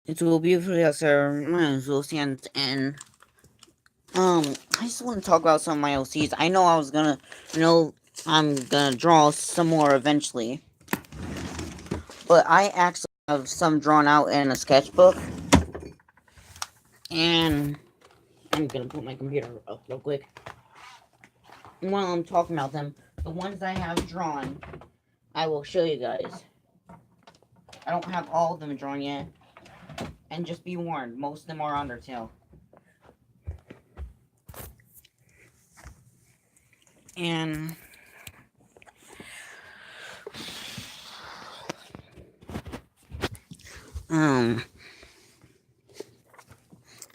It will be beautiful, sir. My name is Lucian, and I just want to talk about some of my OCs. I know I'm gonna draw some more eventually, but I actually have some drawn out in a sketchbook, and I'm gonna put my computer up real quick. And while I'm talking about them, the ones I have drawn, I will show you guys. I don't have all of them drawn yet, and just be warned, most of them are Undertale. And um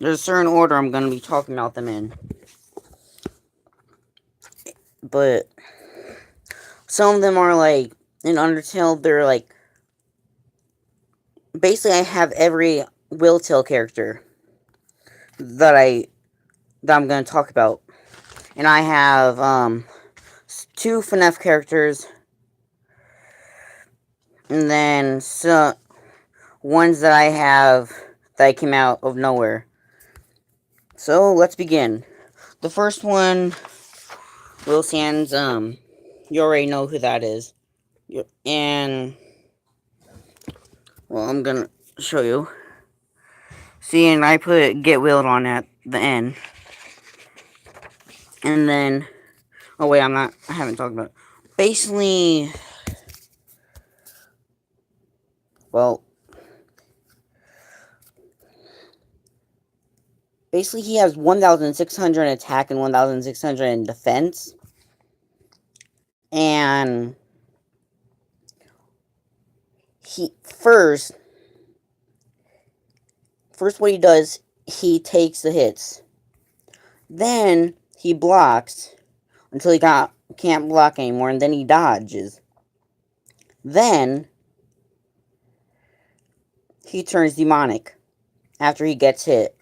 there's a certain order I'm gonna be talking about them in. But some of them are like in Undertale, they're like basically I have every Willtale character that I'm gonna talk about. And I have two FNAF characters, and then some ones that I have that came out of nowhere. So let's begin. The first one, Will Sands, you already know who that is. And well, I'm gonna show you. See, and I put Get Willed on at the end. And then, oh wait, I haven't talked about it. Basically, well, basically he has 1,600 in attack and 1,600 in defense. And he, first what he does, he takes the hits. Then, he blocks until he can't block anymore, and then he dodges. Then, he turns demonic after he gets hit.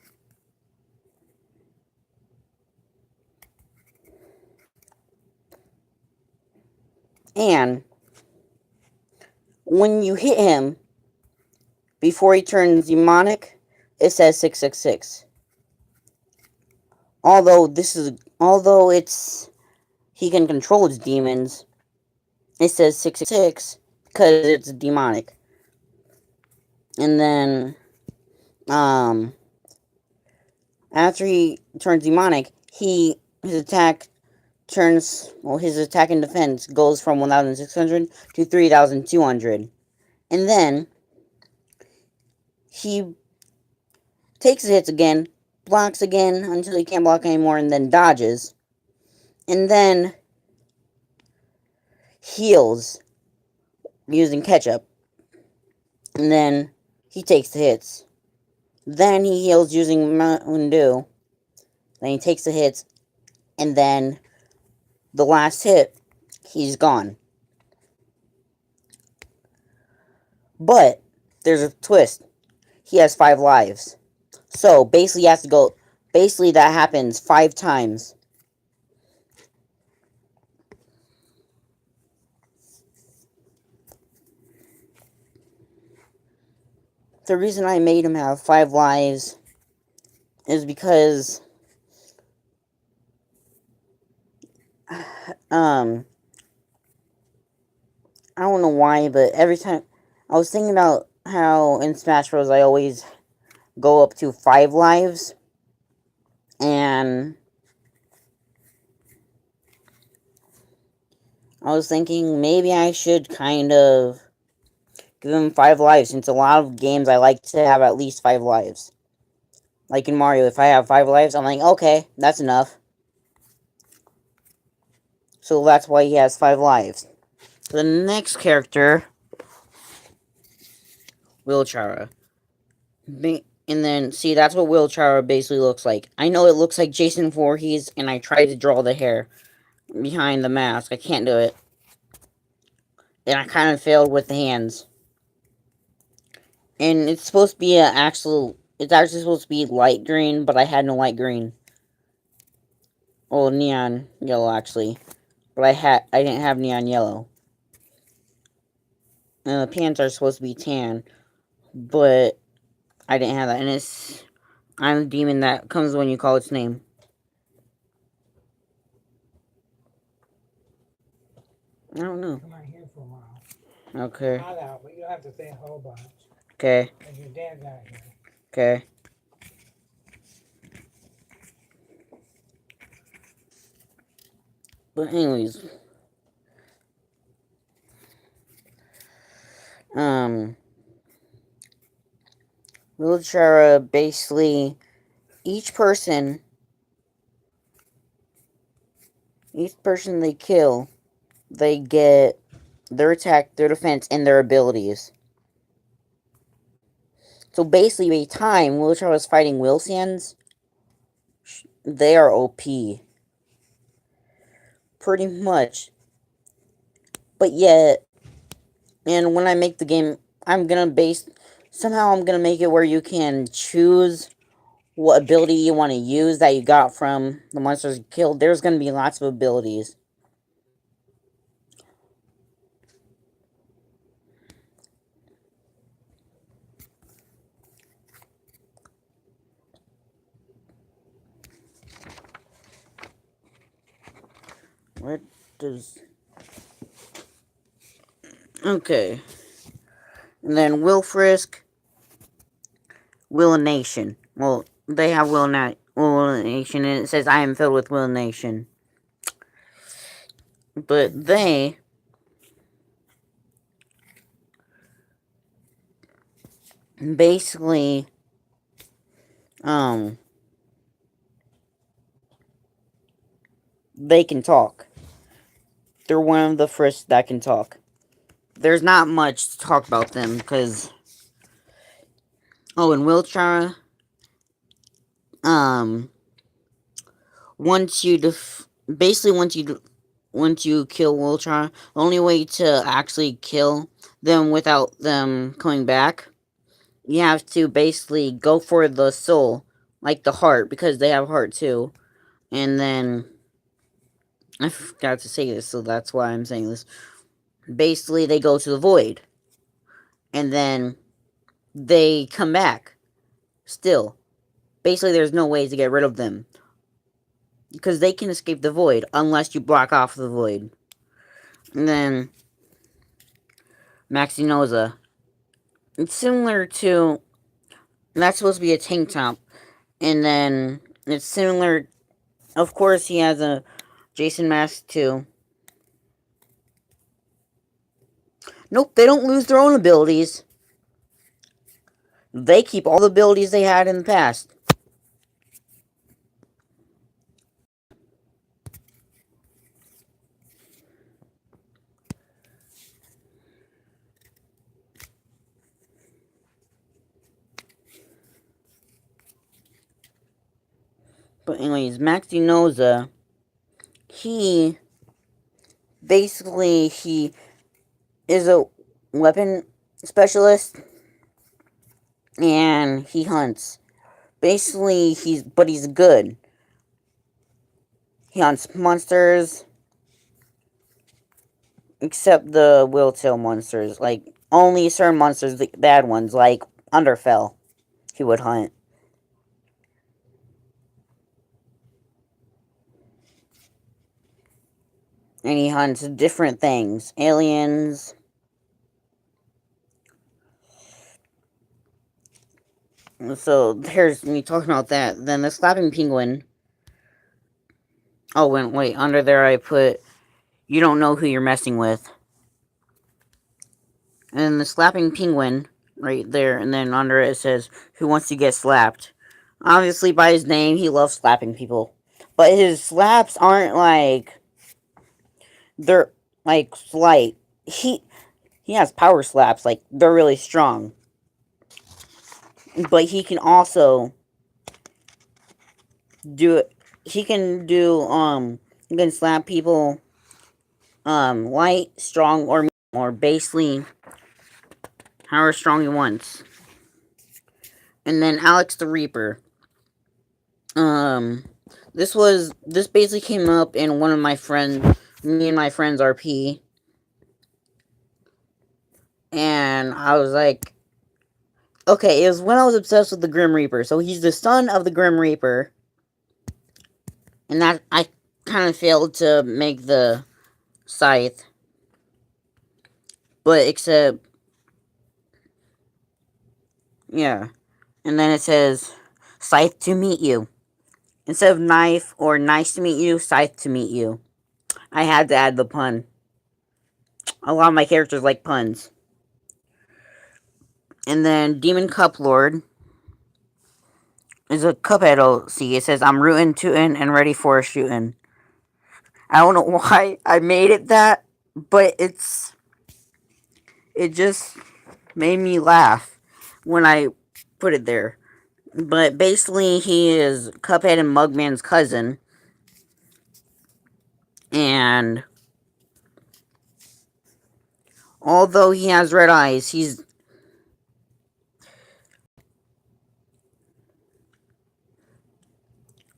And when you hit him before he turns demonic, it says 666. Although he can control his demons, it says 666 because it's demonic. And then after he turns demonic, his attack and defense goes from 1,600 to 3,200. And then he takes the hits again, blocks again until he can't block anymore, and then dodges. And then heals using ketchup. And then he takes the hits. Then he heals using Mountain Dew. Then he takes the hits. And then the last hit, he's gone. But there's a twist. He has 5 lives. So basically he has to go. Basically that happens 5 times. The reason I made him have 5 lives is because I don't know why, but every time I was thinking about how in Smash Bros. I always go up to 5 lives, and I was thinking maybe I should kind of give him 5 lives, since a lot of games I like to have at least 5 lives. Like in Mario, if I have 5 lives, I'm like, okay, that's enough. So that's why he has 5 lives. The next character, Wilchara. And then, see, that's what Wilchara basically looks like. I know it looks like Jason Voorhees, and I tried to draw the hair behind the mask. I can't do it. And I kind of failed with the hands. And it's supposed to be it's actually supposed to be light green, but I had no light green. Well, neon yellow, actually. But I didn't have neon yellow. And the pants are supposed to be tan. But I didn't have that, and I'm the demon that comes when you call its name. I don't know. Come out here for a while. Okay. Not out, but you'll have to say a whole bunch. Okay. Because your dad got here. Okay. But anyways, Wheelchara basically each person they kill, they get their attack, their defense, and their abilities. So basically, by the time Wheelchara was fighting Wilsons, they are OP. Pretty much. But yet, and when I make the game, I'm gonna make it where you can choose what ability you want to use that you got from the monsters you killed. There's gonna be lots of abilities. What does... Okay. And then Wilfrisk, Willination. Well, they have Willination, and it says, I am filled with Willination. But they... basically... they can talk. They're one of the first that can talk. There's not much to talk about them, because... Oh, and Wheelchara... once you once you kill Wheelchara, the only way to actually kill them without them coming back, you have to basically go for the soul, like the heart, because they have heart too. And then I forgot to say this, so that's why I'm saying this. Basically, they go to the void, and then they come back. Still, basically, there's no way to get rid of them, because they can escape the void unless you block off the void. And then Maxinosa. It's similar to... that's supposed to be a tank top. And then it's similar... of course, he has a Jason mask too. Nope, they don't lose their own abilities. They keep all the abilities they had in the past. But anyways, Maxinosa, he basically is a weapon specialist, and he hunts. Basically, he's good. He hunts monsters, except the Will-Tail monsters. Like, only certain monsters, the bad ones, like Underfell, he would hunt. And he hunts different things. Aliens. So, there's me talking about that. Then the Slapping Penguin. Oh, wait, under there I put, you don't know who you're messing with. And the Slapping Penguin, right there, and then under it says, who wants to get slapped? Obviously, by his name, he loves slapping people. But his slaps aren't like... they're like slight. He has power slaps, like they're really strong. But he can also do it. He can slap people light, strong, or basically however strong he wants. And then Alex the Reaper. This basically came up in one of me and my friends RP. And I was like, Okay, it was when I was obsessed with the Grim Reaper. So he's the son of the Grim Reaper. And that I kind of failed to make the scythe. But except, yeah. And then it says, scythe to meet you. Instead of knife or nice to meet you, scythe to meet you. I had to add the pun. A lot of my characters like puns. And then Demon Cup Lord is a Cuphead OC. It says, I'm rootin', tootin', and ready for a shootin'. I don't know why I made it that, but it just made me laugh when I put it there. But basically, he is Cuphead and Mugman's cousin. And although he has red eyes, he's...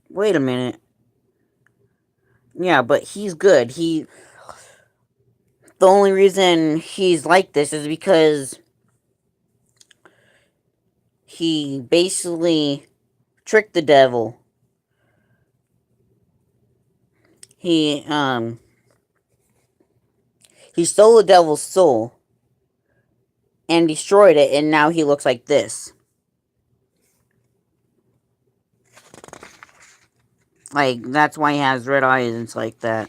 Wait a minute. Yeah, but he's good. The only reason he's like this is because he basically tricked the devil. He stole the devil's soul and destroyed it, and now he looks like this. Like, that's why he has red eyes and it's like that.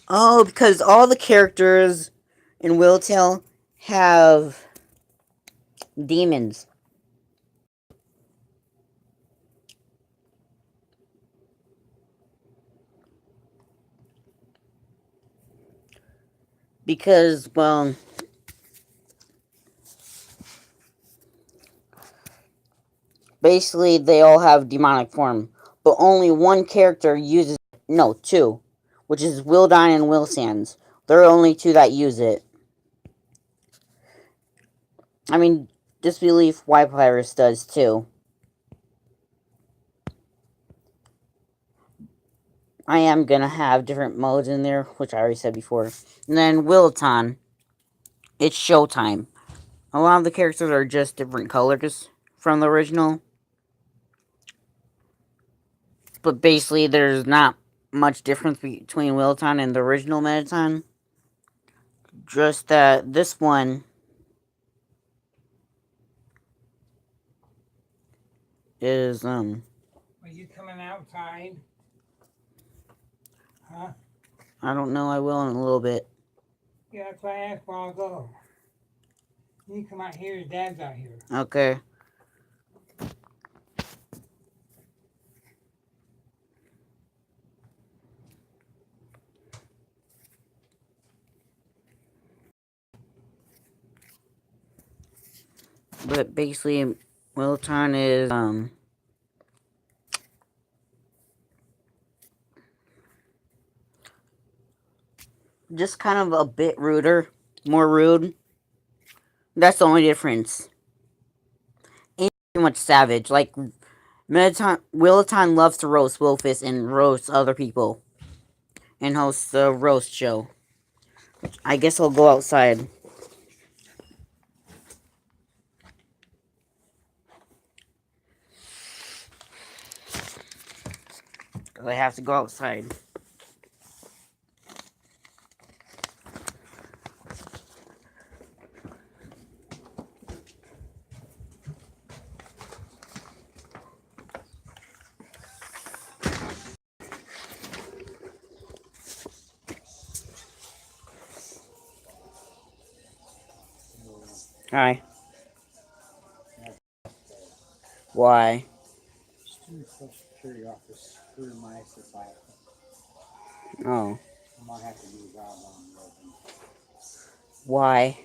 Oh, because all the characters in Willtale have demons. Because, well, basically they all have demonic form. But only one character uses... No, two. Which is Wildine and Wilsands. There are only two that use it. I mean, Disbelief White Pirates does too. I am gonna have different modes in there, which I already said before. And then Wilton, it's Showtime. A lot of the characters are just different colors from the original. But basically, there's not much difference between Wilton and the original Mettaton. Just that this one is, Are you coming outside? Huh? I don't know, I will in a little bit. Yeah, that's why I asked where I'll go. You come out here, his dad's out here. Okay. But basically, Wilton is, just kind of a bit ruder. More rude. That's the only difference. Ain't pretty much savage. Like, Wilton loves to roast Wilfist and roast other people. And host the roast show. I guess I'll go outside. Because I have to go outside. Hi. Why? Student Social Security office through my SSI. Oh. I might have to do a job on Logan. Why?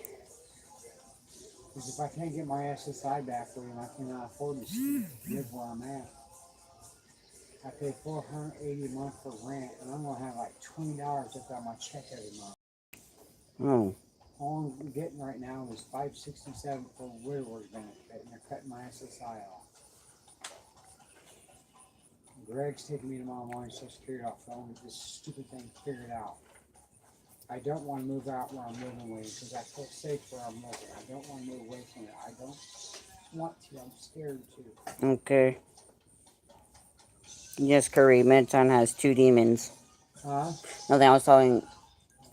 Because if I can't get my SSI back for him, I cannot afford to live where I'm at. I pay $480 a month for rent, and I'm gonna have like $20 left out of my check every month. Oh. All I'm getting right now is $567 for widower's benefit, and they're cutting my SSI off. Greg's taking me tomorrow morning, Social Security off, so I want to get this stupid thing figured out. I don't want to move out where I'm living with because I feel safe where I'm living. I don't want to move away from it. I don't want to. I'm scared to. Okay. Yes, Curry. Midtown has 2 demons. Huh? Nothing. I was talking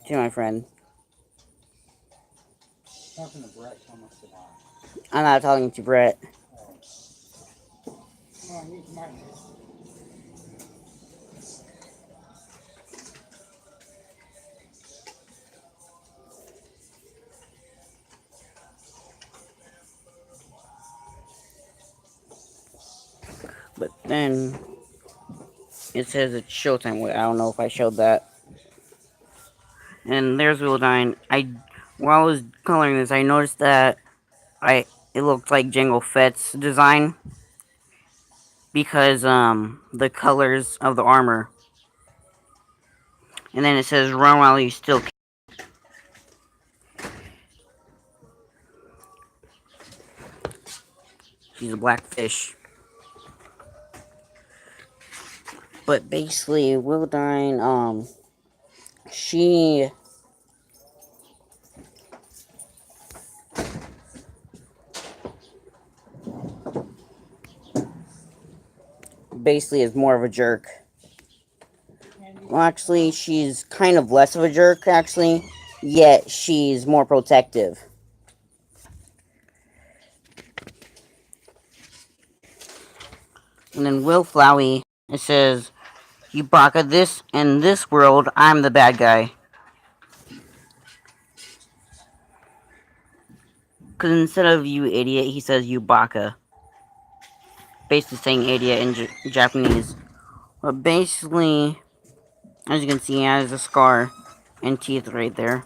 to my friend. Talking to Brett, how much did I? I'm not talking to Brett. Oh. Come on, eat my. But then it says it's showtime. Wait, I don't know if I showed that. And there's Wildine. While I was coloring this, I noticed that it looked like Jango Fett's design because the colors of the armor. And then it says run while you still can. She's a black fish. But basically, Wildine, she basically is more of a jerk. Well, actually, she's kind of less of a jerk, actually, yet she's more protective. And then Will Flowey, it says, you baka this, in this world, I'm the bad guy. Because instead of you idiot, he says you baka. Basically saying idiot in Japanese. But basically, as you can see, he has a scar and teeth right there.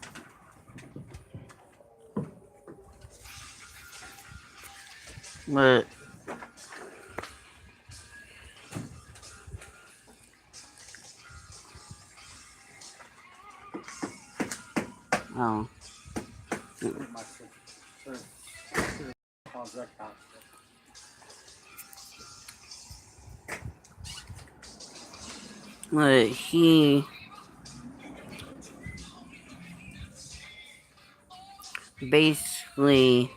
But oh, but he basically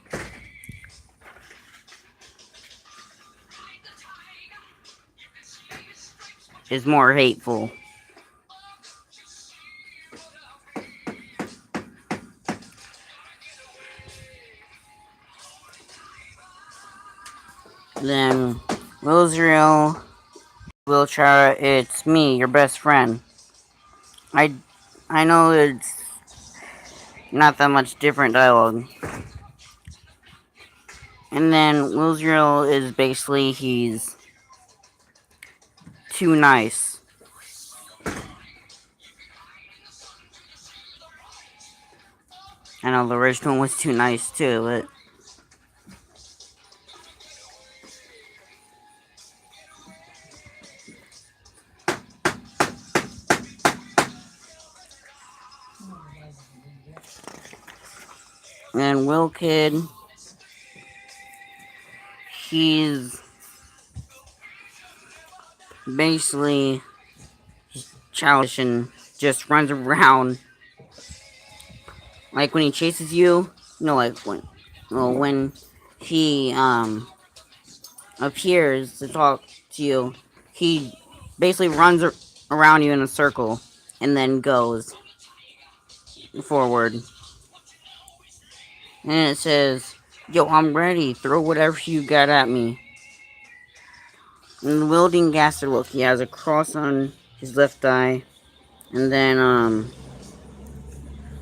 is more hateful. Then Rosariel Wilshire, it's me, your best friend. I know it's not that much different dialogue. And then Wilsriel is basically he's too nice. I know the original was too nice too, but and Will Kid, he's basically childish and just runs around. Like when he chases you, like when he appears to talk to you, he basically runs around you in a circle and then goes forward. And it says, yo, I'm ready. Throw whatever you got at me. And Wilding Gaster, look, he has a cross on his left eye. And then,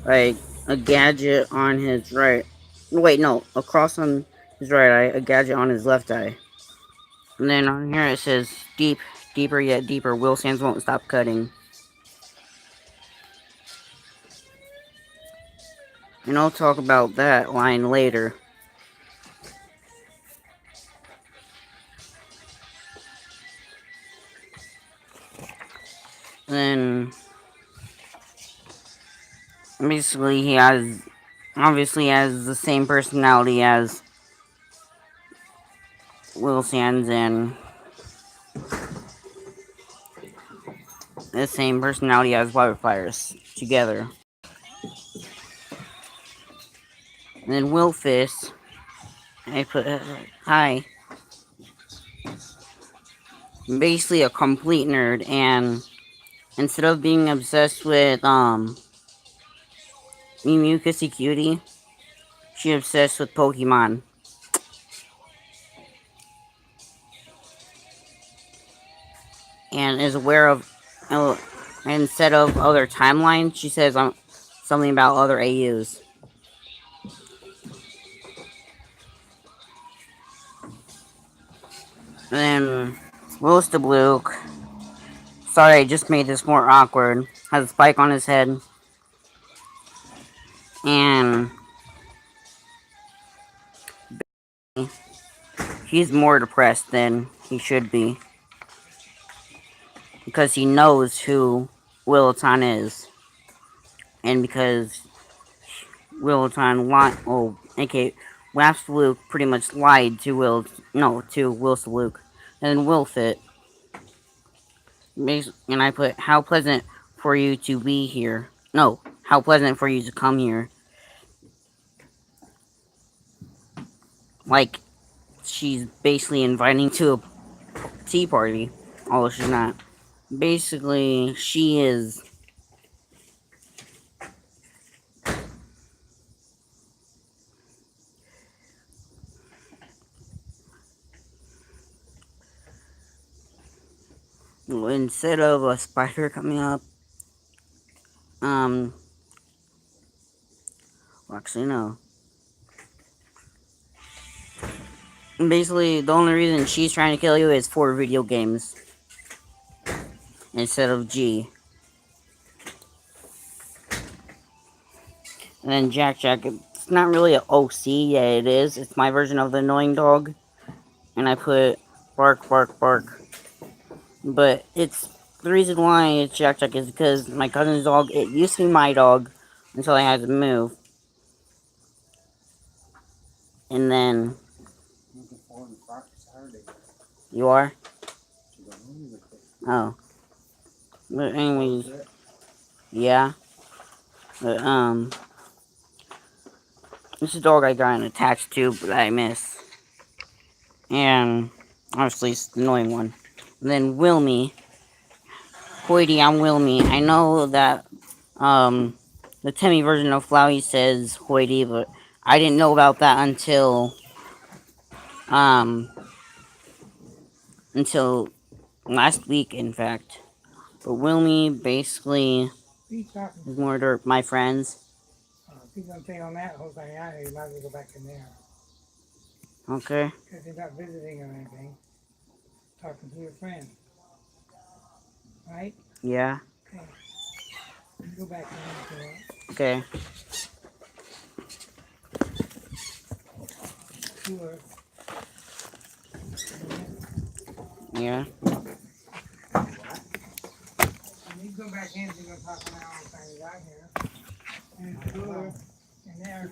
like, a gadget on his right. Wait, no. A cross on his right eye, a gadget on his left eye. And then on here it says, deeper yet deeper. Will Sands won't stop cutting. And I'll talk about that line later. Then basically he obviously has the same personality as Will Sands and the same personality as Wildfires together. And then Wilfus, I put hi. I'm basically a complete nerd, and instead of being obsessed with Mew Kissy Cutie, she's obsessed with Pokemon. And is aware of, instead of other timelines, she says something about other AUs. And then Wilstabluke, sorry, I just made this more awkward, has a spike on his head. And he's more depressed than he should be. Because he knows who Wilton is. And because Wilton aka Wilstabluke pretty much lied to Wilstabluke. And Wilfit. And I put, how pleasant for you to be here. No, how pleasant for you to come here. Like, she's basically inviting to a tea party. Although she's not. Basically, she is. Instead of a spider coming up, well, actually, no. Basically, the only reason she's trying to kill you is for video games. Instead of G. And then Jack, it's not really an OC, yeah it is. It's my version of the annoying dog. And I put bark, bark, bark. But it's, the reason why it's Jack is because my cousin's dog, it used to be my dog until I had to move. And then... Looking forward to Friday, Saturday. You are? To go home with it. Oh. But anyways, yeah. But, this is a dog I got attached to, but I miss. And, obviously, it's the annoying one. And then Wilmy. Hoity, I'm Wilmy. I know that, the Timmy version of Flowey says Hoity, but I didn't know about that until last week, in fact. But Wilmy basically is more my friends. If he's gonna stay on that whole thing out here, you might as well go back in there. Okay. Because he's not visiting or anything. Talking to your friend. Right? Yeah. Okay. You go back in there if you want. Okay. Sure. Yeah. You go back in if you're gonna talk about all the things out here. And sure. In there.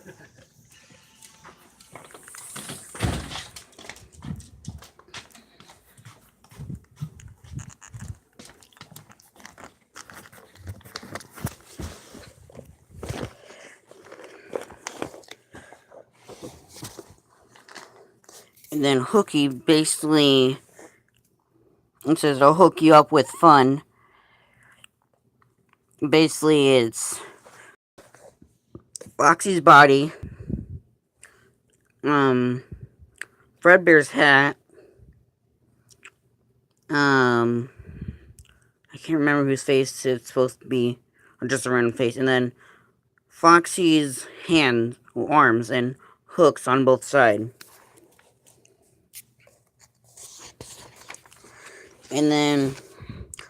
And then Hooky basically, it says, I'll hook you up with fun. Basically, it's Foxy's body, Fredbear's hat, I can't remember whose face it's supposed to be, or just a random face, and then Foxy's hands, or arms, and hooks on both sides. And then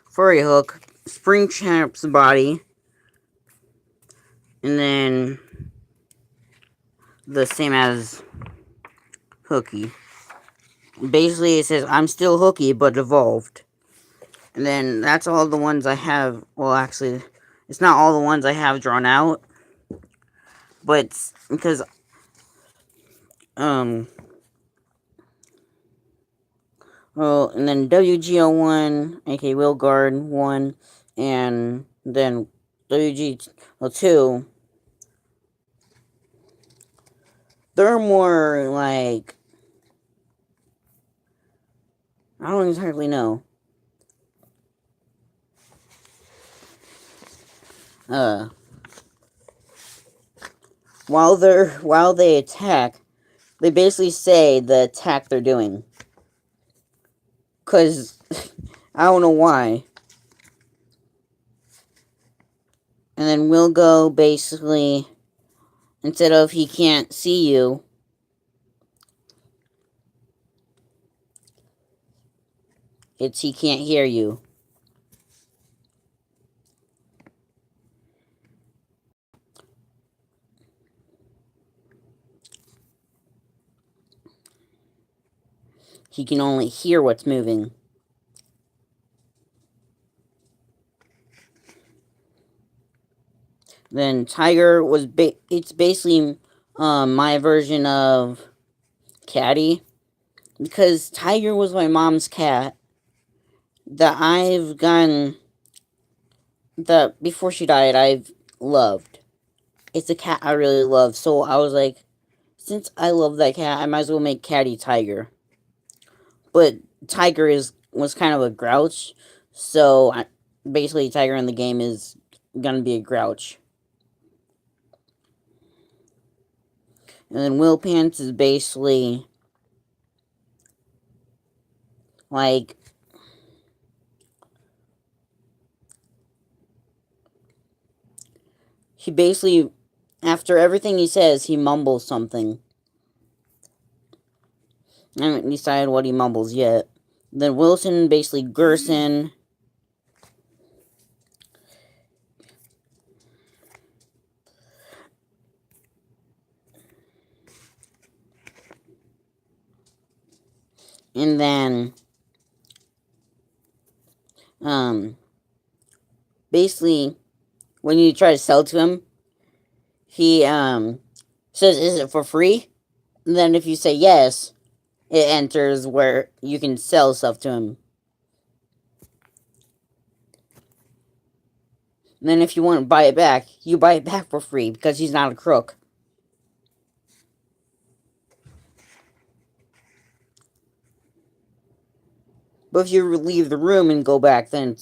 Furry Hook, Springtramp's body, and then the same as Hooky. Basically, it says, I'm still Hooky, but evolved. And then that's all the ones I have. Well, actually, it's not all the ones I have drawn out. But because, well, and then WGO1, aka Wilgard 1, and then WG2, they're more like, I don't exactly know. While they attack, they basically say the attack they're doing. Cause I don't know why. And then we'll go basically, instead of he can't see you, it's he can't hear you. He can only hear what's moving. Then Tiger was it's basically my version of Caddy, because Tiger was my mom's cat that I've gotten, that before she died I've loved. It's a cat I really love, so I was like, since I love that cat, I might as well make Caddy Tiger. But Tiger was kind of a grouch, so basically Tiger in the game is gonna be a grouch. And then Will Pants is basically like, he basically, after everything he says, he mumbles something. I haven't decided what he mumbles yet. Then Wilson, basically Gerson. And then, basically, when you try to sell to him, he, says, is it for free? And then if you say yes, it enters where you can sell stuff to him. And then if you want to buy it back, you buy it back for free, because he's not a crook. But if you leave the room and go back, then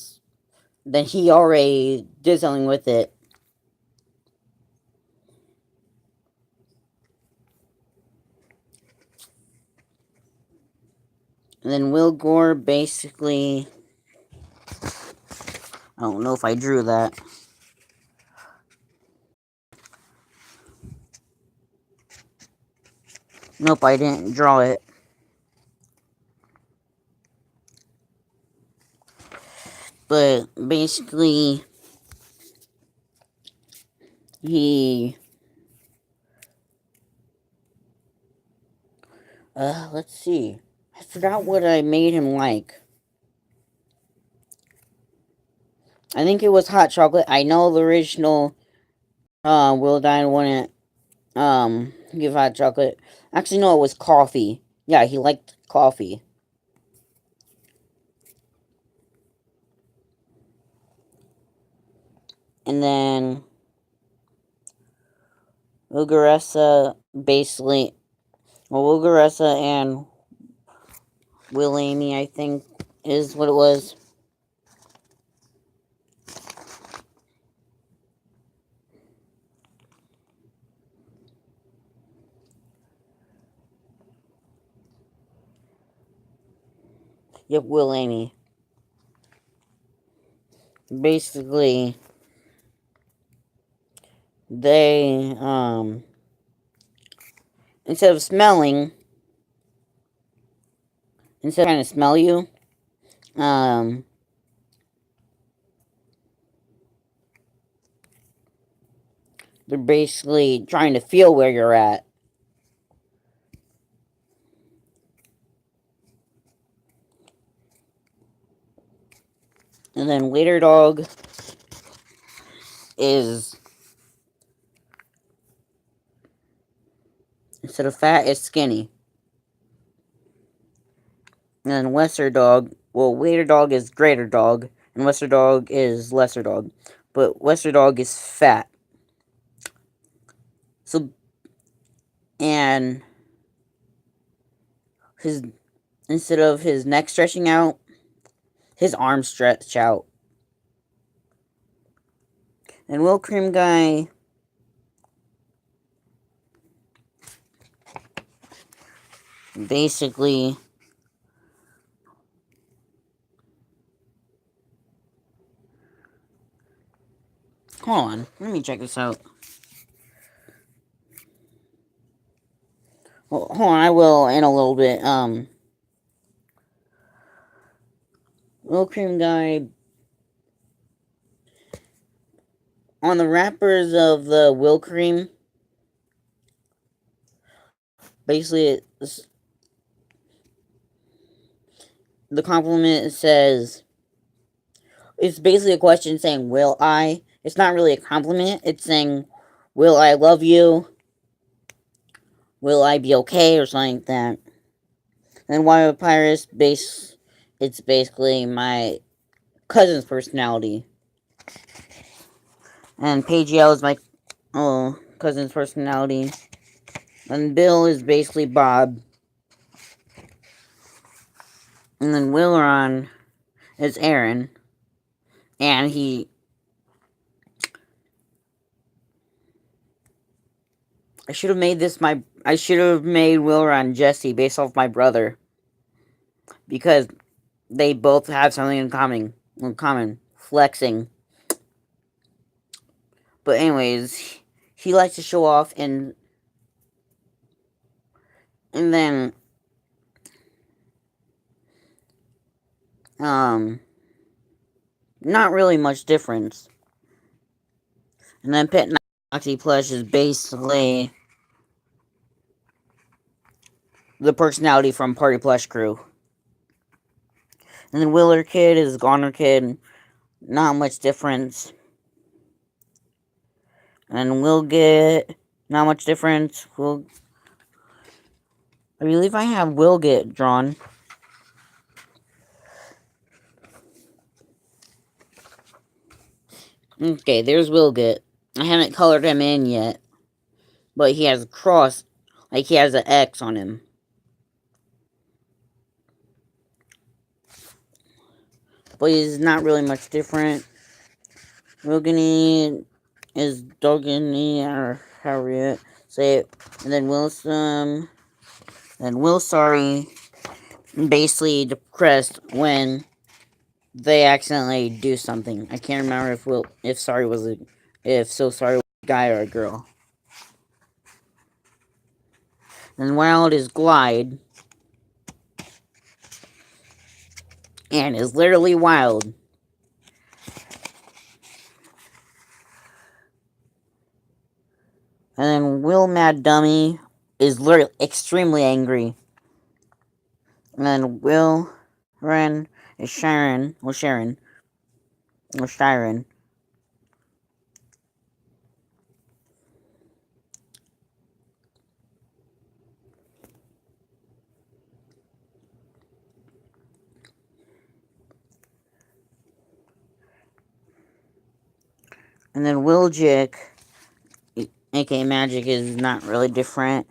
he already did something with it. And then Will Gore basically, I don't know if I drew that. Nope, I didn't draw it. But basically, he, let's see. I forgot what I made him like. I think it was hot chocolate. I know the original, Will Dine wouldn't, give hot chocolate. Actually, no, it was coffee. Yeah, he liked coffee. And then Ugaressa basically, well, Ugaressa and Will Amy, I think, is what it was. Yep, Will Amy. Basically, they, instead of trying to smell you, they're basically trying to feel where you're at. And then Waiter Dog is, instead of fat, it's skinny. And then Lesser Dog, well, Waiter Dog is greater dog, and Lesser Dog is lesser dog. But Lesser Dog is fat. So and his instead of his neck stretching out, his arms stretch out. And Will Cream Guy basically hold on, let me check this out. Well, hold on, I will in a little bit. Will Cream Guy on the wrappers of the Will Cream. Basically, the compliment says it's basically a question saying, "Will I?" It's not really a compliment. It's saying, "Will I love you? Will I be okay?" or something like that. And Why Papyrus it's basically my cousin's personality. And Pagiel is my cousin's personality. And Bill is basically Bob. And then Willeron is Aaron. And I should have made Willeron Jesse based off my brother. Because they both have something in common. Flexing. But anyways, he likes to show off and then not really much difference. And then Pet Noxy Plush is basically the personality from Party Plush Crew. And then Willer Kid is Goner Kid. Not much difference. And we'll get not much difference. I believe I have Will Get drawn. Okay, there's Will Get. I haven't colored him in yet. But he has a cross. Like he has an X on him. But he's not really much different. Wilgany is Dogany or Harriet. Say it. And then Wilson. And Will Sorry. Basically depressed when they accidentally do something. I can't remember if So Sorry was a guy or a girl. And Wild is Glide. And is literally wild. And then Will Mad Dummy is literally extremely angry. And then Will Ren is Sharon. And then Will Jick, aka Magic, is not really different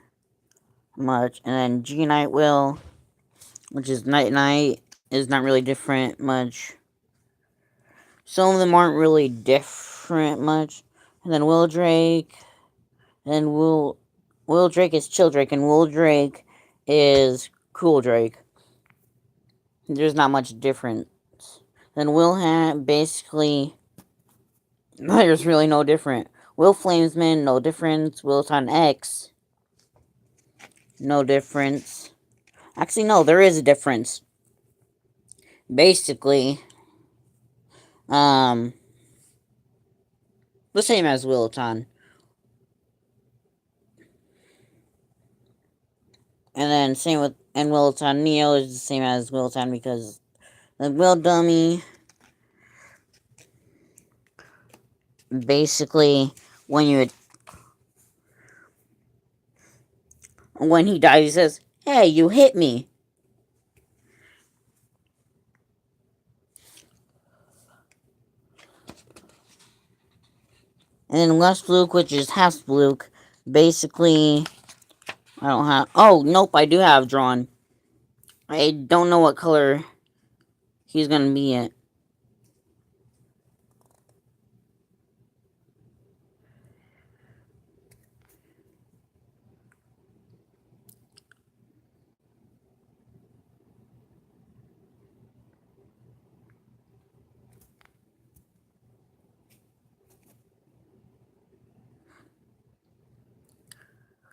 much. And then G Night Will, which is Night Night, is not really different much. Some of them aren't really different much. And then Will Drake, and Will Drake is Chill Drake, and Will Drake is Cool Drake. There's not much difference. Then Will Hat, basically, there's really no different. Will Flamesman, no difference. Wilton X, no difference. Actually, no, there is a difference. Basically, the same as Wilton. And then same with Wilton Neo is the same as Wilton because the Will Dummy basically when he dies he says, "Hey, you hit me." And then Les Fluke, which is half Fluke, basically I don't have. Oh, nope, I do have drawn. I don't know what color he's gonna be yet.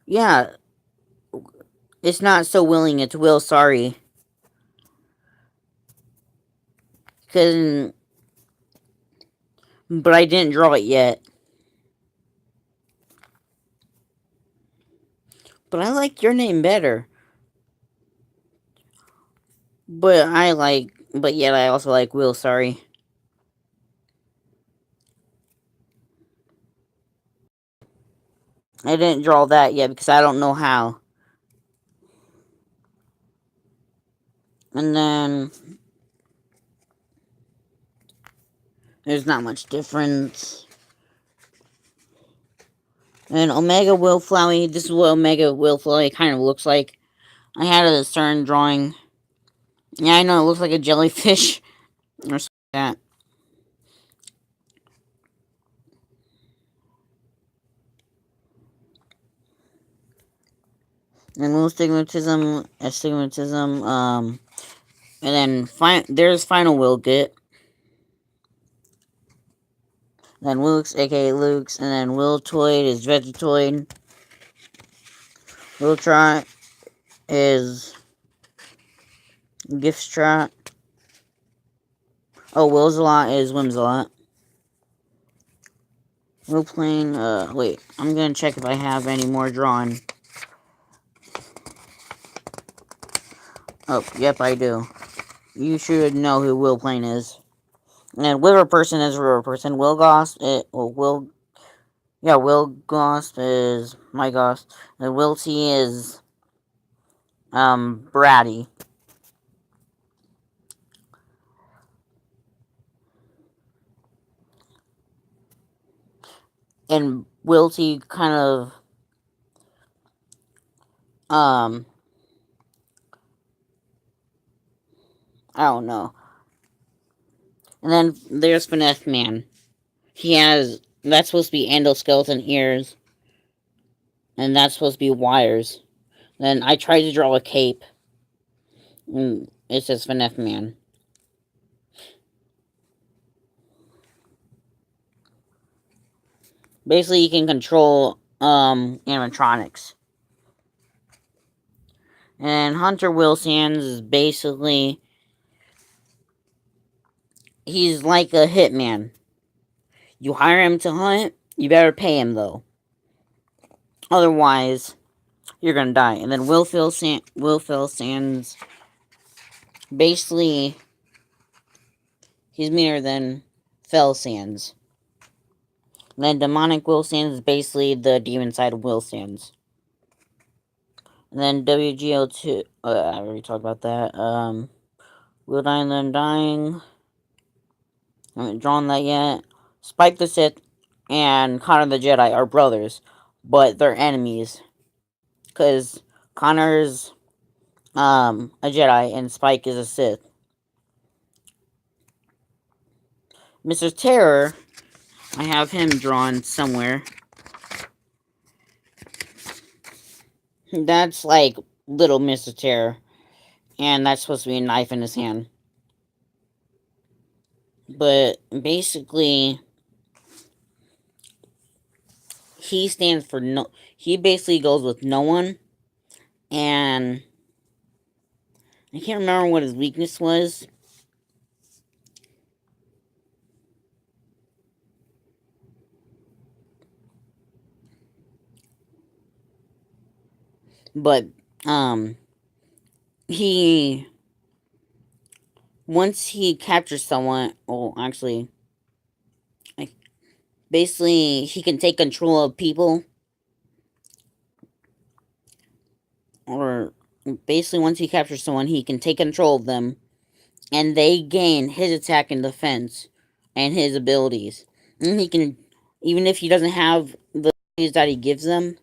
Yeah, it's not so willing, it's will sorry. Cause, but I didn't draw it yet. But I like your name better. But yet I also like will sorry. I didn't draw that yet because I don't know how. And then there's not much difference. And Omega Willflowy, this is what Omega Willflowy kind of looks like. I had a certain drawing. Yeah, I know it looks like a jellyfish or something like that. And little astigmatism, and then there's Final Willget. Then Lukes, aka Lukes, and then Wiltoid is Vegetoid. Wiltrot is Giftstrot. Oh, Wilzalot is Whimsalot. Willplane, wait, I'm gonna check if I have any more drawn. Oh, yep, I do. You should know who Willplane is. And River Person is River Person. Wilgost, Wilgost is my Ghost. And Wilty is, Bratty. And Wilty kind of, I don't know. And then there's Finesse Man. That's supposed to be endoskeleton ears. And that's supposed to be wires. Then I tried to draw a cape. And it says Finesse Man. Basically, you can control, animatronics. And Hunter Will Sands is basically, he's like a hitman. You hire him to hunt, you better pay him though. Otherwise, you're gonna die. And then Will Phil Sands, basically, he's meaner than Fell Sands. And then Demonic Will Sands is basically the demon side of Will Sands. And then WGO2, I already talked about that. Will Dying Then Dying. I haven't drawn that yet. Spike the Sith and Connor the Jedi are brothers, but they're enemies. Because Connor's a Jedi and Spike is a Sith. Mr. Terror, I have him drawn somewhere. That's like little Mr. Terror. And that's supposed to be a knife in his hand. But basically, he stands for no. He basically goes with no one. And I can't remember what his weakness was. But, he, once he captures someone, well, actually, basically, he can take control of people. Or, basically, once he captures someone, he can take control of them. And they gain his attack and defense and his abilities. And he can, even if he doesn't have the abilities that he gives them,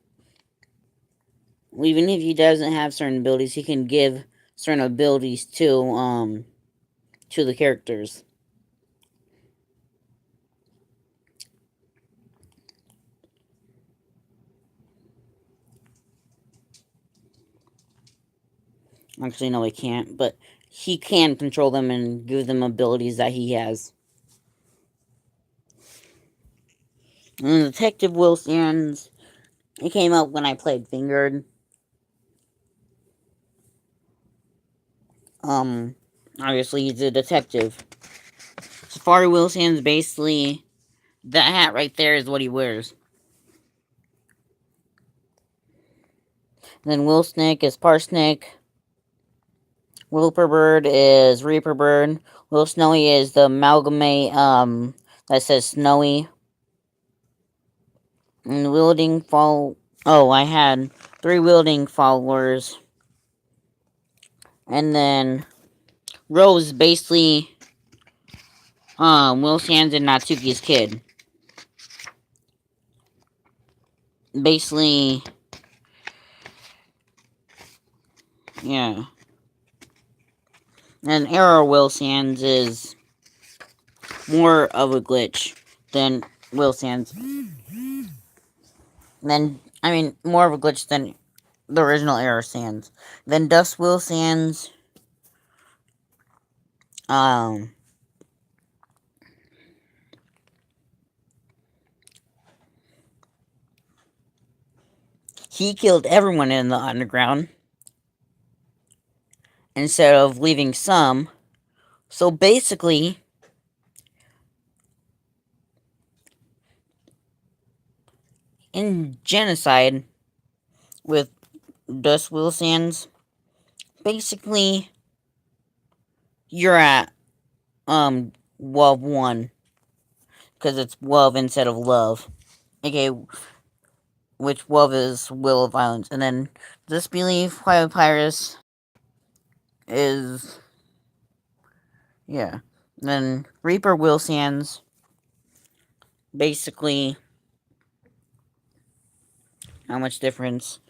even if he doesn't have certain abilities, he can give certain abilities to the characters. Actually, no, he can't, but he can control them and give them abilities that he has. And Detective Will Sands, he came up when I played Fingered. Obviously he's a detective. Safari Will Sands, basically, that hat right there is what he wears. And then Will Snake is Parsnake. Wilper Bird is Reaper Bird. Will Snowy is the amalgamate, that says Snowy. And Wielding Oh, I had 3 Wielding followers. And then Rose, basically, Will Sands and Natsuki's kid. Basically, yeah. And Arrow Will Sands is more of a glitch than Will Sands. More of a glitch than the original Arrow Sands. Then Dust Will Sands, he killed everyone in the underground instead of leaving some. So basically, in Genocide with Dust Will Sands, basically you're at WoW 1 because it's WoW instead of love. Okay, which WoW is Will of Violence, and then Disbelief Pyrus is, yeah. Then Reaper Will Sands, basically, how much difference?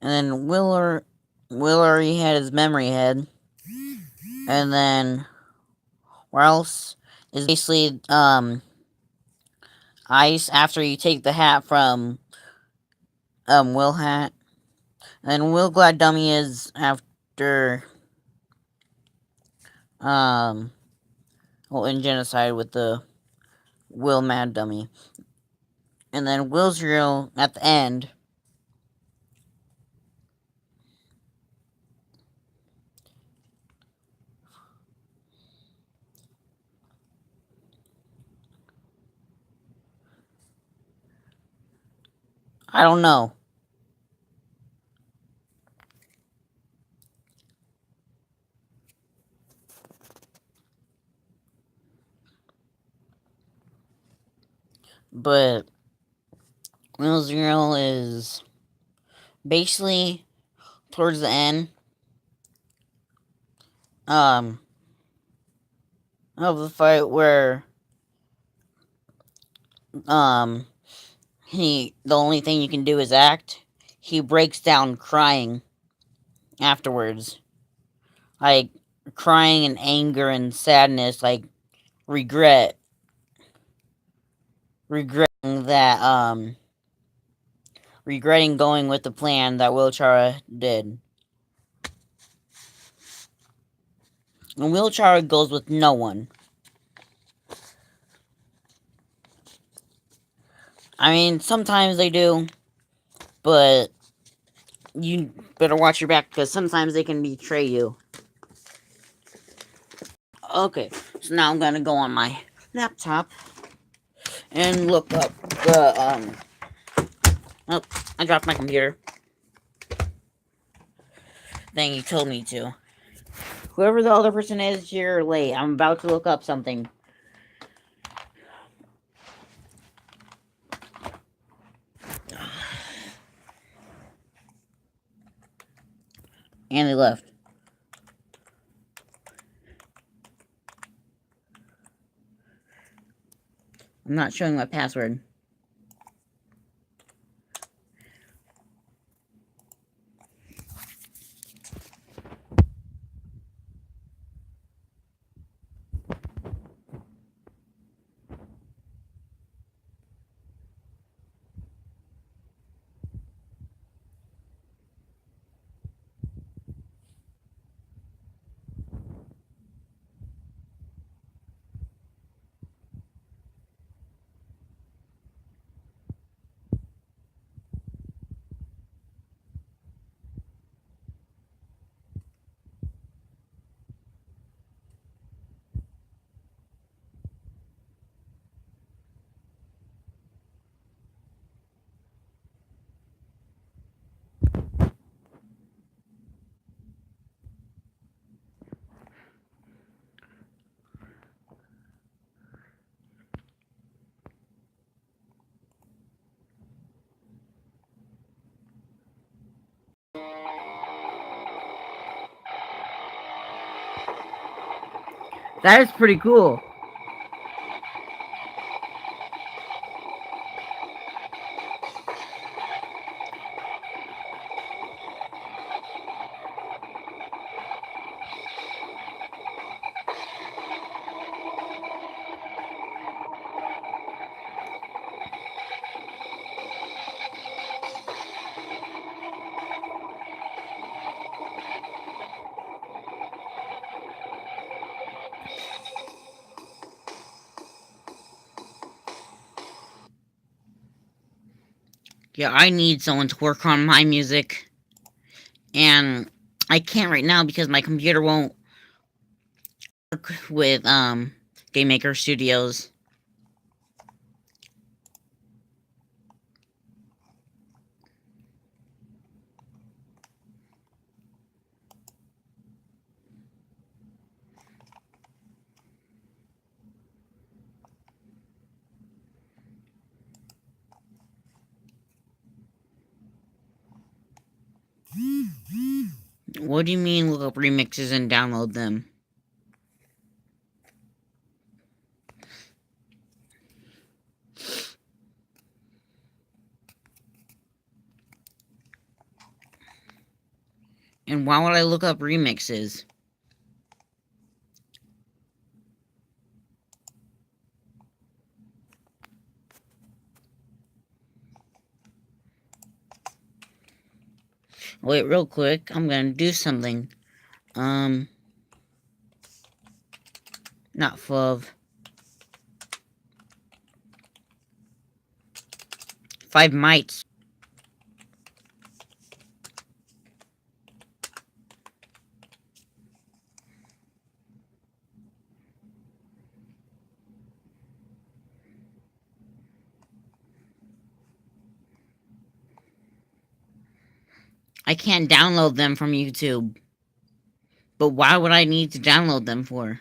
And then Willer he had his memory head, and then where else is basically Ice after you take the hat from Will Hat, and Will Glad Dummy is after in Genocide with the Will Mad Dummy. And then Will's Real at the end. I don't know. But Will's Real is basically towards the end of the fight where the only thing you can do is act. He breaks down crying afterwards. Like crying in anger and sadness, like regretting that regretting going with the plan that Will Chara did. And Will Chara goes with no one. I mean, sometimes they do, but you better watch your back because sometimes they can betray you. Okay, so now I'm gonna go on my laptop and look up the oh, I dropped my computer. Thing you told me to. Whoever the other person is, you're late. I'm about to look up something. And they left. I'm not showing my password. That is pretty cool. Yeah, I need someone to work on my music. And I can't right now because my computer won't work with Game Maker Studios. What do you mean look up remixes and download them? And why would I look up remixes? Wait, real quick, I'm gonna do something. Not FUV. 5 mites. I can't download them from YouTube. But why would I need to download them for?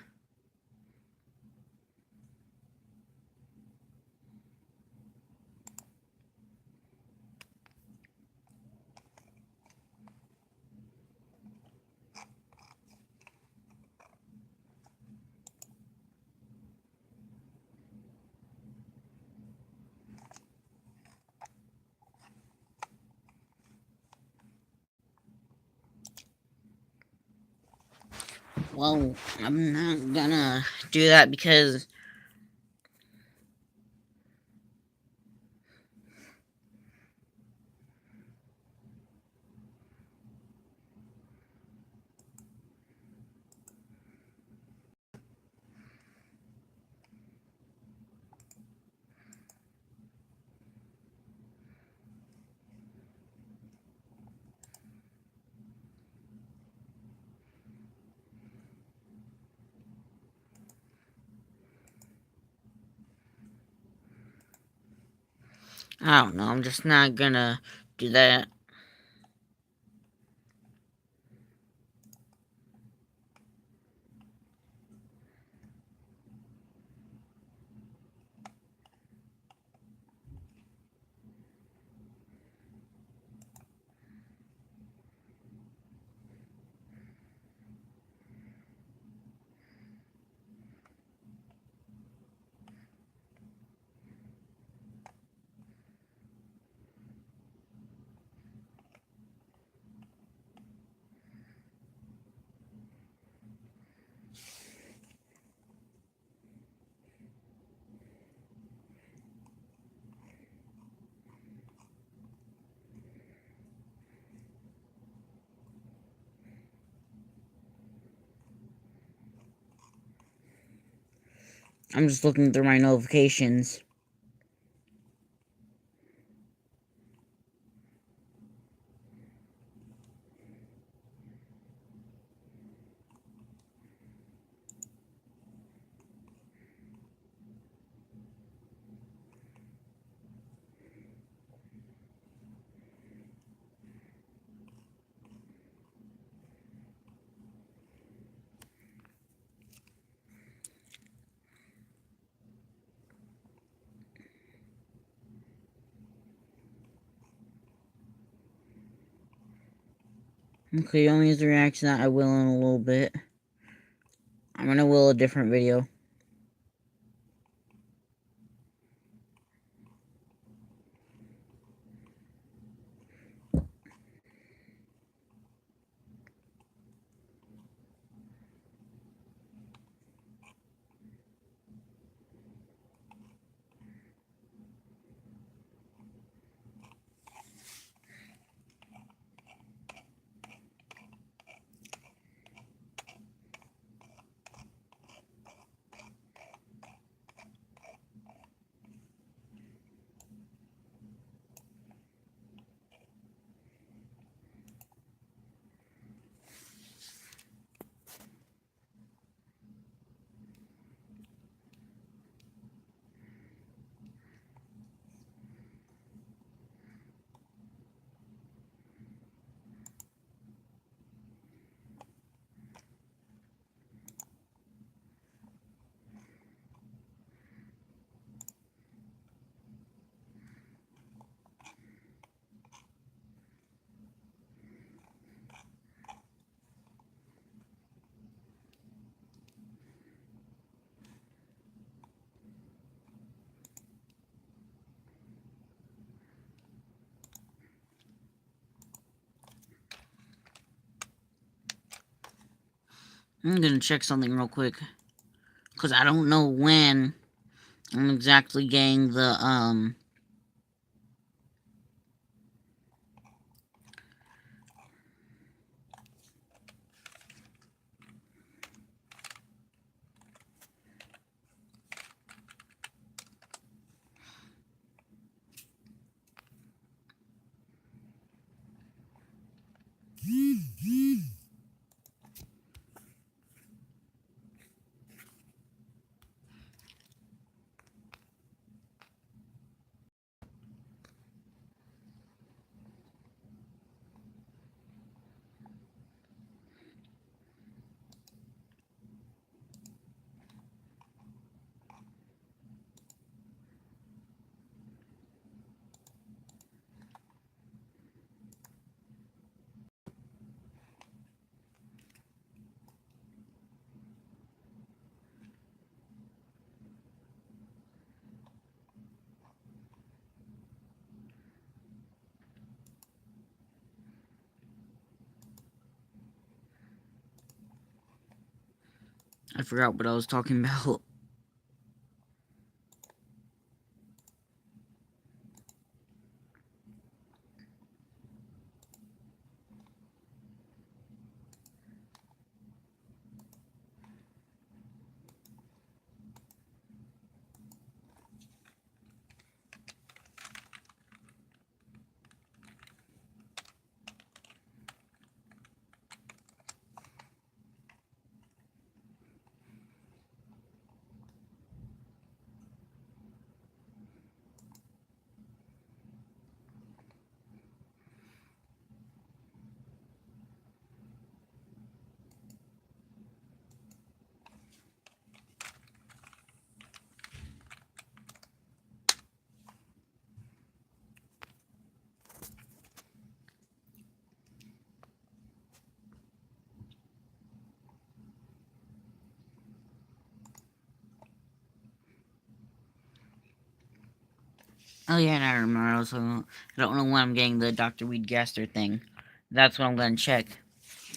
Well, I'm not gonna do that because I don't know, I'm just not gonna do that. I'm just looking through my notifications. Okay, only as a reaction that I will in a little bit. I'm gonna will a different video. I'm gonna check something real quick, because I don't know when I'm exactly getting the, I forgot what I was talking about. Oh yeah, and I remember also, I don't know when I'm getting the Dr. Weed Gaster thing. That's what I'm gonna check,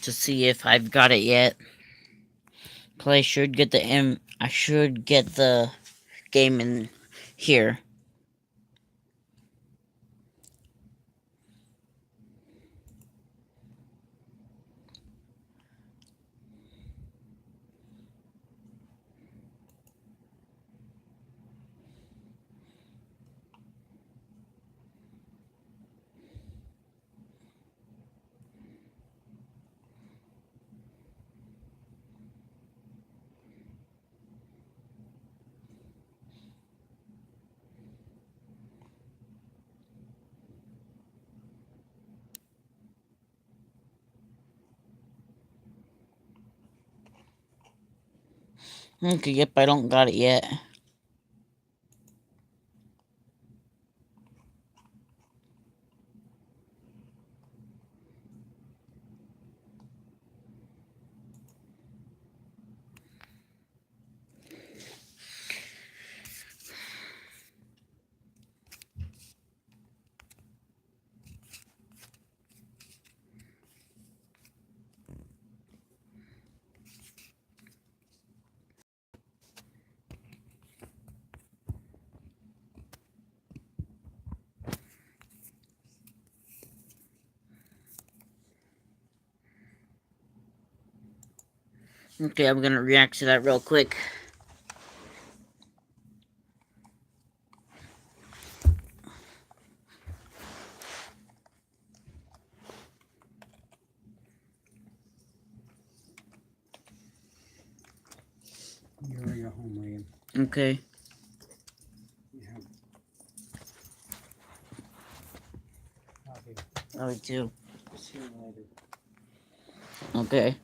to see if I've got it yet. Cause I should get I should get the game in here. Okay, yep, I don't got it yet. Okay, I'm gonna react to that real quick. You're already got home, Liam. Okay. Yeah. Okay. Oh, too. See you later. Okay.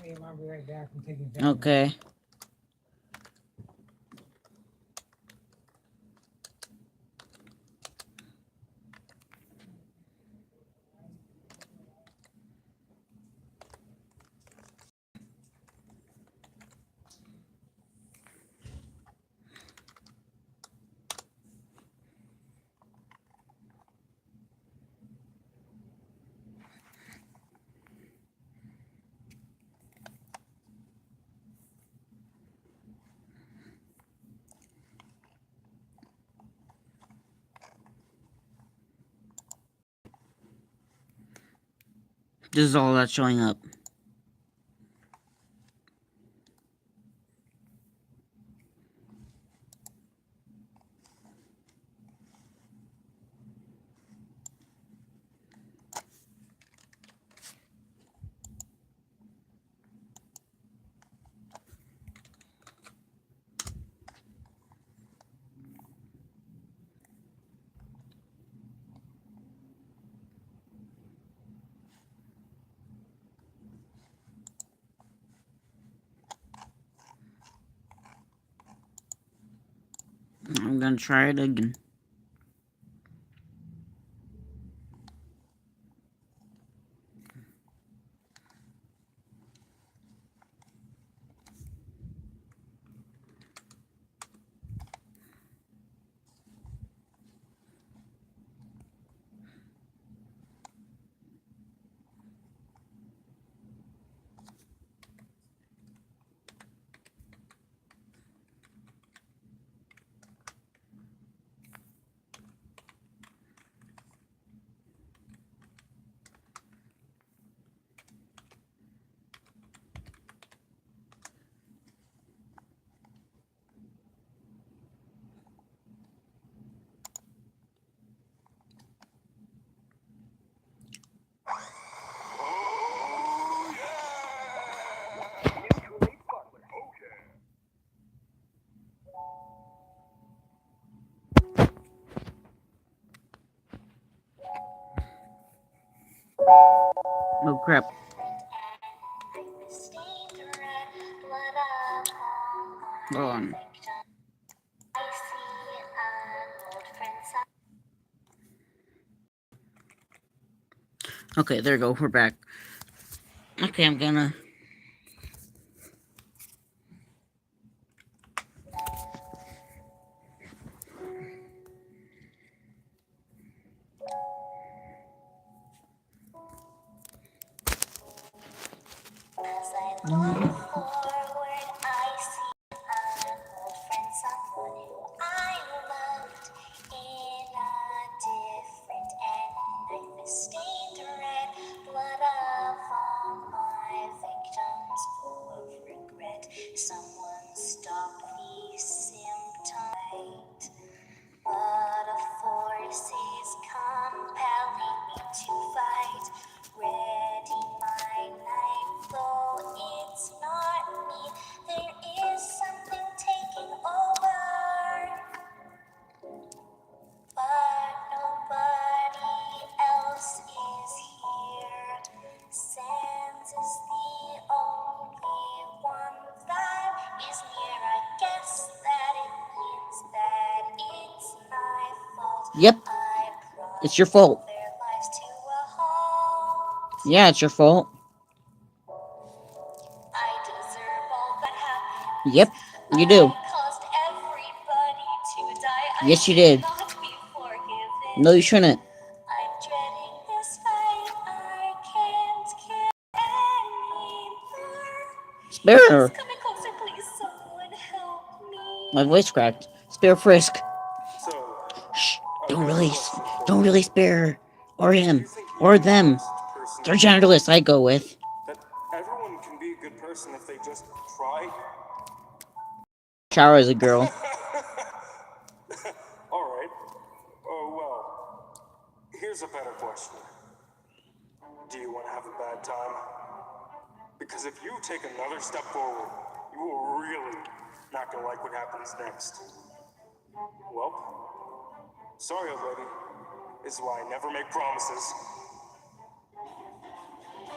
William, I'll be right back. I'm taking that. Okay. This is all that's showing up. I'm gonna try it again. Oh crap. Hold on. Okay, there we go. We're back. Okay, I'm gonna... As I look forward, I see an old friend, someone who I loved in a different end. I've stained red blood upon my victims full of regret. Someone stop these symptoms. But a force is compelling me to fight. Ready my knife, though it's not me. There is something taking over. But nobody else is here. Sans is the only one that is near. I guess that it means that it's my fault. Yep. It's your fault. Their lives to a halt. Yeah, it's your fault. I deserve all that happens. Yep, you do. I caused everybody to die. Yes, you I did. cannot be forgiven. No, you shouldn't. I'm dreading this fight. I can't kill anymore. Spare her. He's coming closer, please. Someone help My voice cracked. Spare Frisk. So, Shh. I've Don't got a really, question for don't you. really spare or Do him you think or you're the them. worst person They're in the world? generalists I go with. That everyone can be a good person if they just try? Chara is a girl. Alright. Oh, well. Here's a better question. Do you want to have a bad time? Because if you take another step forward, you will really not gonna like what happens next. Well, sorry, old lady. This is why I never make promises.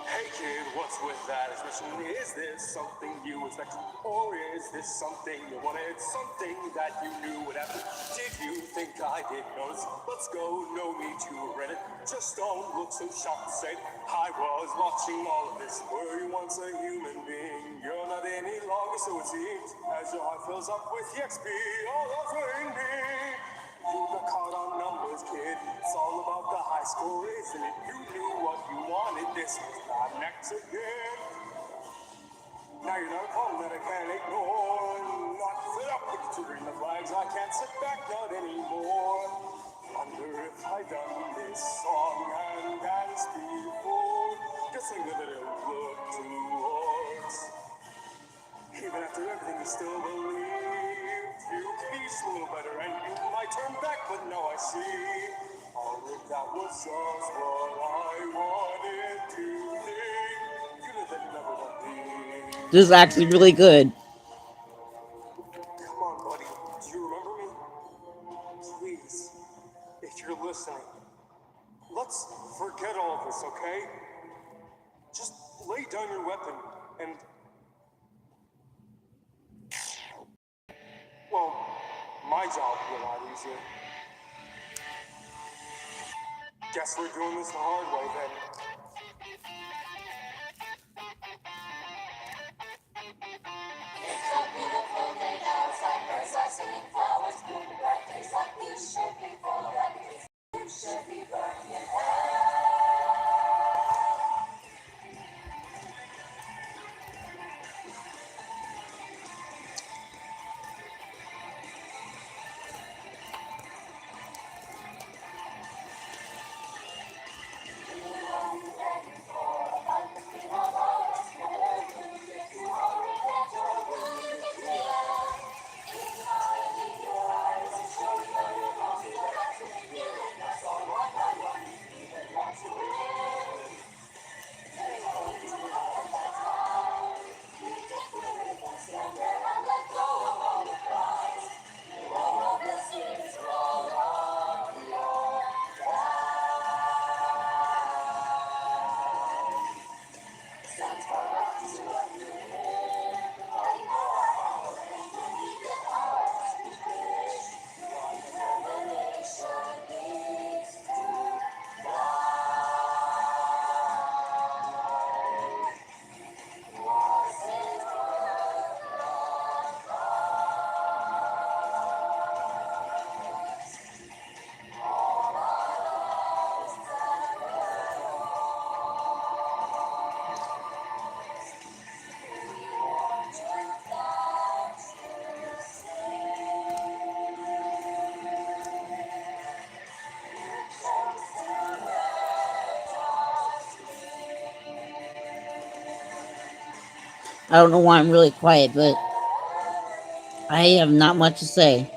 Hey kid, what's with that expression? Is this something you expected? Or is this something you wanted? Something that you knew would happen? Did you think I did notice? Let's go, no need to read it. Just don't look so shocked, say I was watching all of this. Were you once a human being? You're not any longer, so it seems. As your heart fills up with EXP, all offering me. You got caught on numbers, kid. It's all about the high score, isn't it? You knew what you wanted. This was not next again. Now you're not a problem that I can't ignore. Not fed up with considering the flags. I can't sit back, not anymore. Wonder if I done this song and danced before. Guessing that it'll look towards. Even after everything, you still believe you could be just a little better, and you might turn back, but now I see all of that was just what I wanted to think. You know that you never want me. This is actually really good. Come on, buddy. Do you remember me? Please, if you're listening, let's forget all of this, okay? Just lay down your weapon and. Well, my job will be a lot easier. Guess we're doing this the hard way then. It's a beautiful day outside. Birds are singing, flowers bloom, bright days like these should be full of happiness. You should be burning in hell. I don't know why I'm really quiet, but I have not much to say.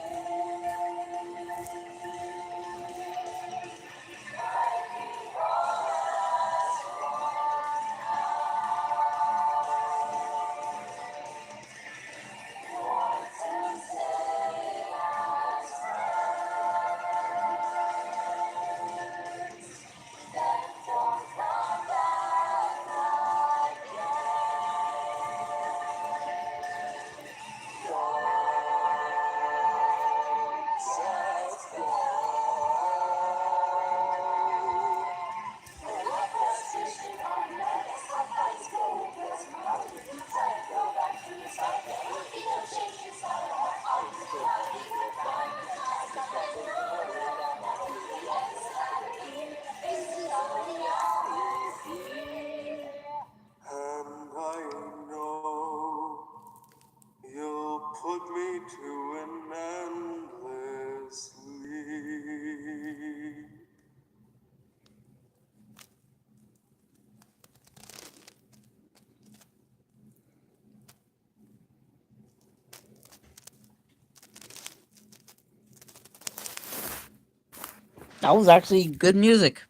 That was actually good music.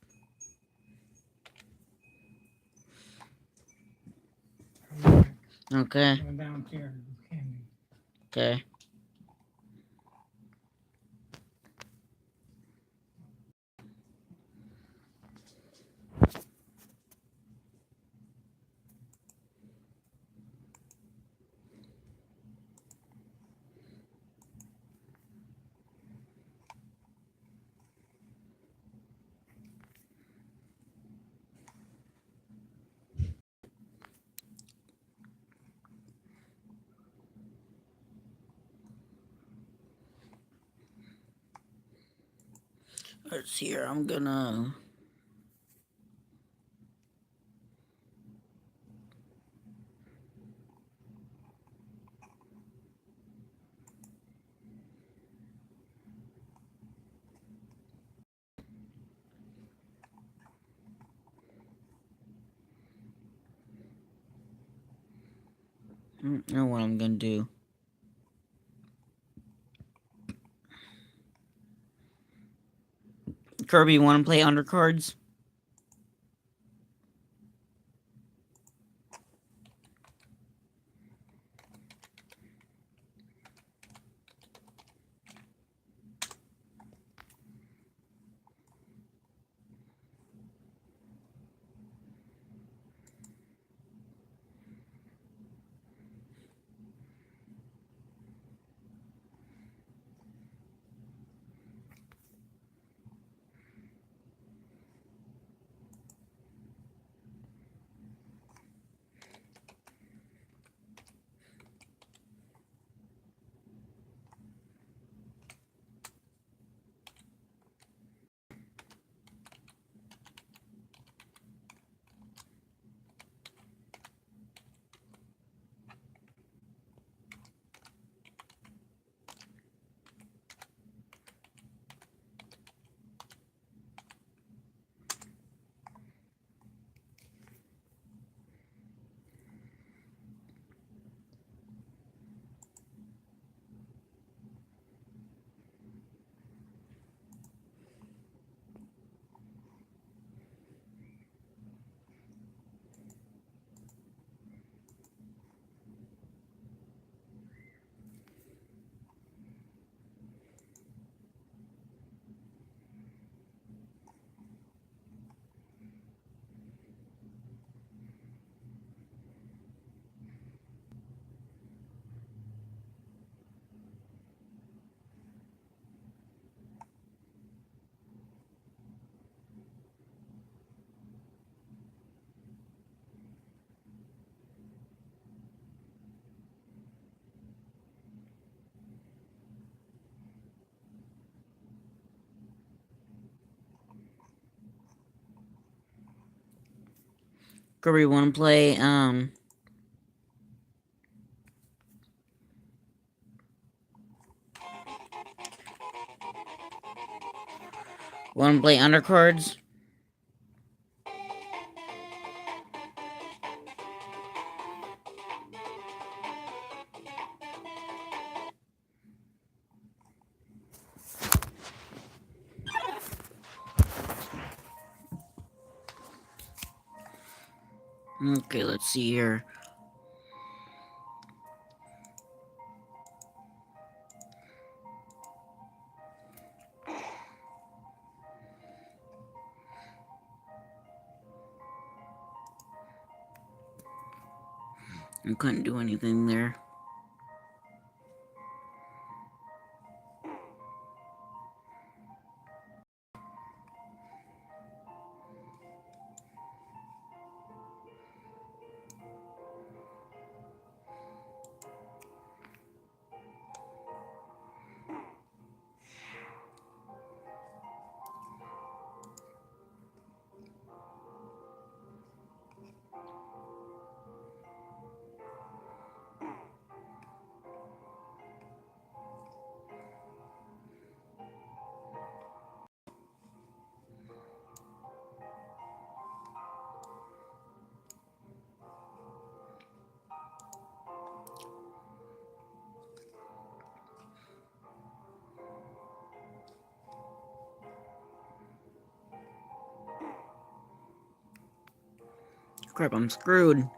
Okay. Going downstairs with Candy. Okay. Let's see here. I'm gonna. I don't know what I'm gonna do. Kirby, you want to play undercards? Kirby, want to play Want to play undercards? Okay, let's see here. I couldn't do anything there. Crap, I'm screwed.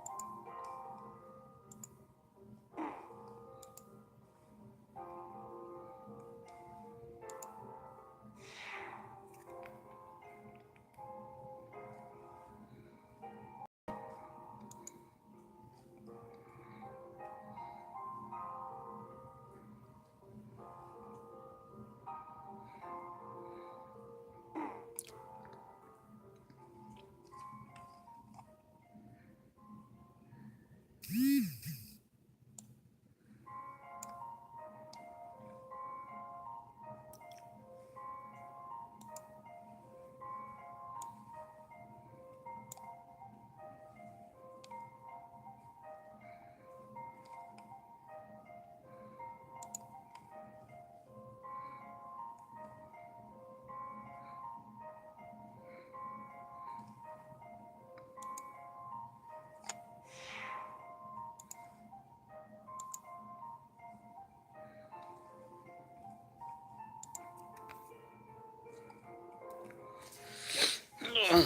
Ugh.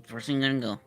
First thing gonna go.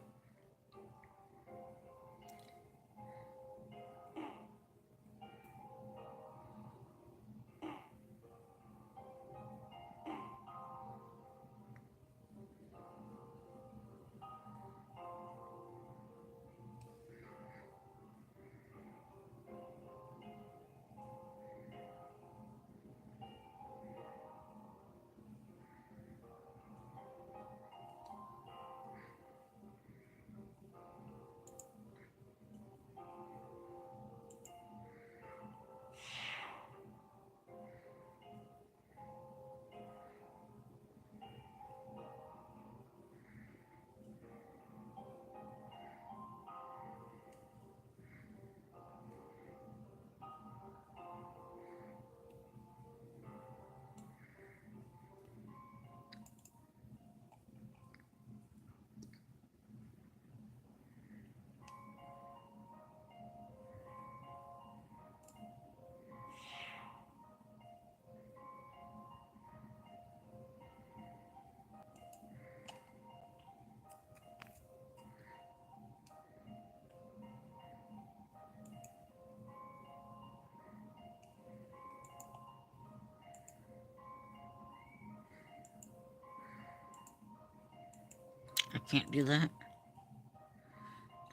I can't do that.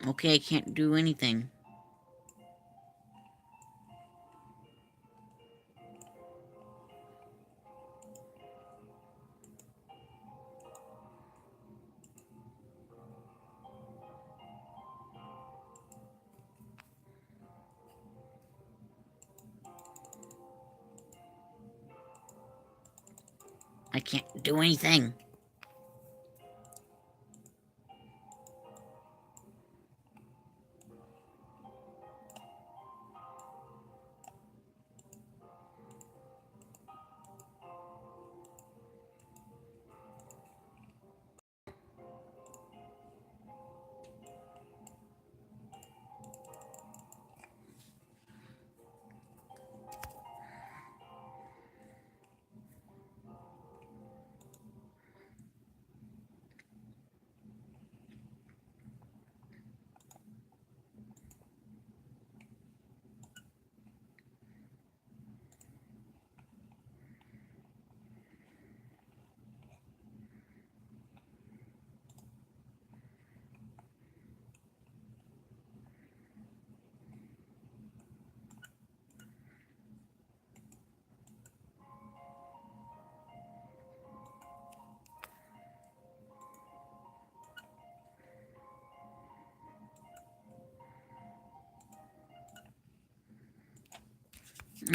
Okay, I can't do anything. I can't do anything.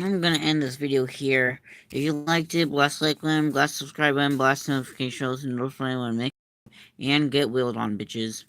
I'm gonna end this video here. If you liked it, blast the like button, blast the subscribe button, blast the notification bells, and notify when I make, and get wheeled on, bitches.